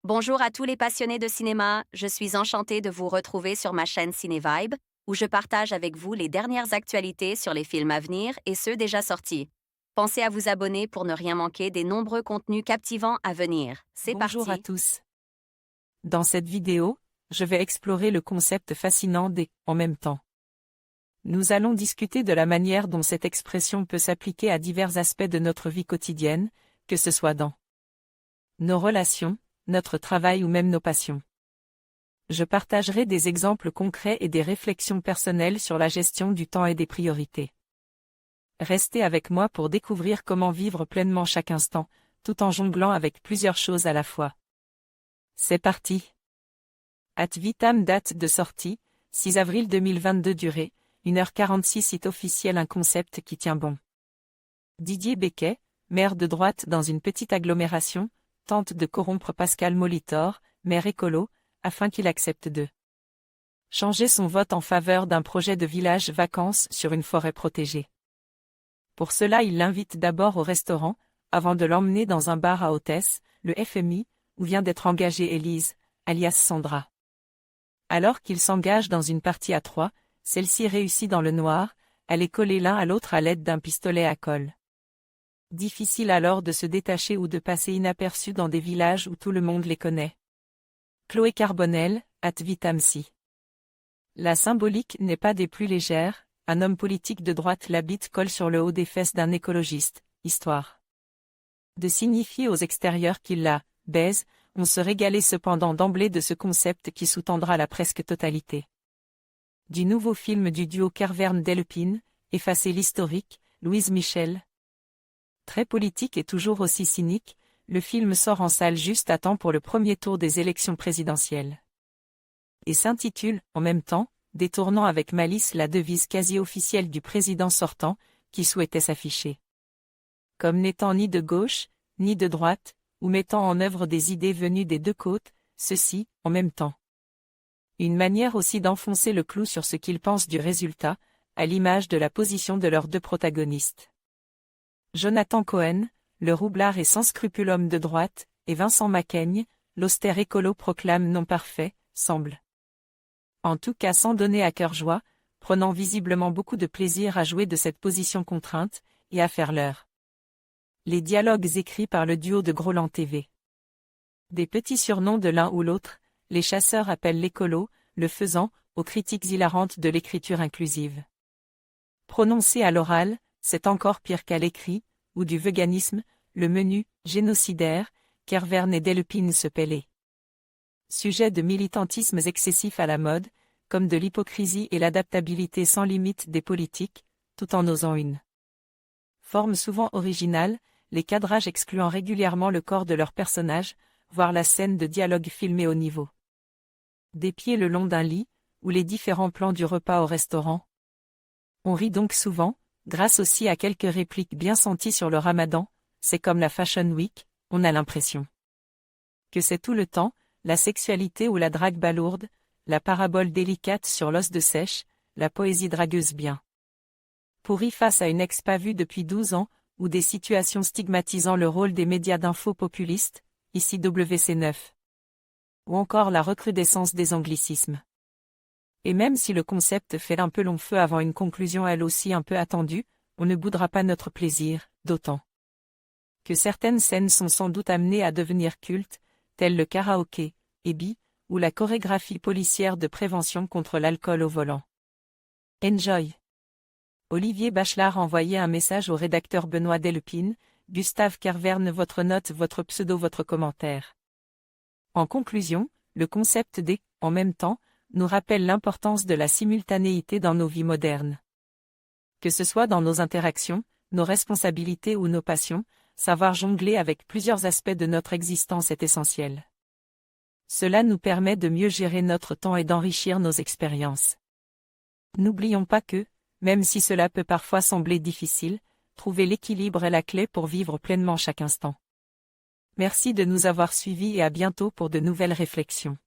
Bonjour à tous les passionnés de cinéma, je suis enchantée de vous retrouver sur ma chaîne CinéVibe, où je partage avec vous les dernières actualités sur les films à venir et ceux déjà sortis. Pensez à vous abonner pour ne rien manquer des nombreux contenus captivants à venir. C'est Bonjour à parti! tous. Dans cette vidéo, je vais explorer le concept fascinant des « en même temps ». Nous allons discuter de la manière dont cette expression peut s'appliquer à divers aspects de notre vie quotidienne, que ce soit dans nos relations, notre travail ou même nos passions. Je partagerai des exemples concrets et des réflexions personnelles sur la gestion du temps et des priorités. Restez avec moi pour découvrir comment vivre pleinement chaque instant, tout en jonglant avec plusieurs choses à la fois. C'est parti. Ad Vitam, date de sortie, 6 avril 2022. Durée, 1h46. Site officiel. Un concept qui tient bon. Didier Becquet, maire de droite dans une petite agglomération, tente de corrompre Pascal Molitor, maire écolo, afin qu'il accepte de changer son vote en faveur d'un projet de village vacances sur une forêt protégée. Pour cela, il l'invite d'abord au restaurant, avant de l'emmener dans un bar à hôtesse, le FMI, où vient d'être engagée Élise, alias Sandra. Alors qu'ils s'engagent dans une partie à trois, celle-ci réussit dans le noir, à les coller l'un à l'autre à l'aide d'un pistolet à colle. Difficile alors de se détacher ou de passer inaperçu dans des villages où tout le monde les connaît. Chloé Carbonel, Ad Vitam si. La symbolique n'est pas des plus légères, un homme politique de droite l'habite colle sur le haut des fesses d'un écologiste, histoire de signifier aux extérieurs qu'il la baise. On se régalait cependant d'emblée de ce concept qui sous-tendra la presque totalité du nouveau film du duo Carverne-Delpine, Effacer l'historique, Louise Michel. Très politique et toujours aussi cynique, le film sort en salle juste à temps pour le premier tour des élections présidentielles. Et s'intitule, en même temps, détournant avec malice la devise quasi officielle du président sortant, qui souhaitait s'afficher comme n'étant ni de gauche, ni de droite, ou mettant en œuvre des idées venues des deux côtes, ceci, en même temps. Une manière aussi d'enfoncer le clou sur ce qu'ils pensent du résultat, à l'image de la position de leurs deux protagonistes. Jonathan Cohen, le roublard et sans scrupule homme de droite, et Vincent Macaigne, l'austère écolo proclame non parfait, semble. En tout cas sans donner à cœur joie, prenant visiblement beaucoup de plaisir à jouer de cette position contrainte, et à faire leur. Les dialogues écrits par le duo de Groland TV. Des petits surnoms de l'un ou l'autre, les chasseurs appellent l'écolo, le faisant, aux critiques hilarantes de l'écriture inclusive. Prononcé à l'oral, c'est encore pire qu'à l'écrit, ou du véganisme, le menu, génocidaire, Carverne et Delpine se pêlaient. Sujet de militantismes excessifs à la mode, comme de l'hypocrisie et l'adaptabilité sans limite des politiques, tout en osant une forme souvent originale, les cadrages excluant régulièrement le corps de leurs personnages, voire la scène de dialogue filmée au niveau des pieds le long d'un lit, ou les différents plans du repas au restaurant. On rit donc souvent, grâce aussi à quelques répliques bien senties sur le Ramadan, c'est comme la Fashion Week, on a l'impression que c'est tout le temps, la sexualité ou la drague balourde, la parabole délicate sur l'os de sèche, la poésie dragueuse bien pourrie face à une ex pas vue depuis 12 ans, ou des situations stigmatisant le rôle des médias d'info populistes, ici WC9. Ou encore la recrudescence des anglicismes. Et même si le concept fait un peu long feu avant une conclusion elle aussi un peu attendue, on ne boudera pas notre plaisir, d'autant que certaines scènes sont sans doute amenées à devenir cultes, telles le karaoké, Ebi, ou la chorégraphie policière de prévention contre l'alcool au volant. Enjoy! Olivier Bachelard envoyait un message au rédacteur Benoît Delpine, Gustave Carverne. Votre note, votre pseudo, votre commentaire. En conclusion, le concept des « en même temps » nous rappelle l'importance de la simultanéité dans nos vies modernes. Que ce soit dans nos interactions, nos responsabilités ou nos passions, savoir jongler avec plusieurs aspects de notre existence est essentiel. Cela nous permet de mieux gérer notre temps et d'enrichir nos expériences. N'oublions pas que, même si cela peut parfois sembler difficile, trouver l'équilibre est la clé pour vivre pleinement chaque instant. Merci de nous avoir suivis et à bientôt pour de nouvelles réflexions.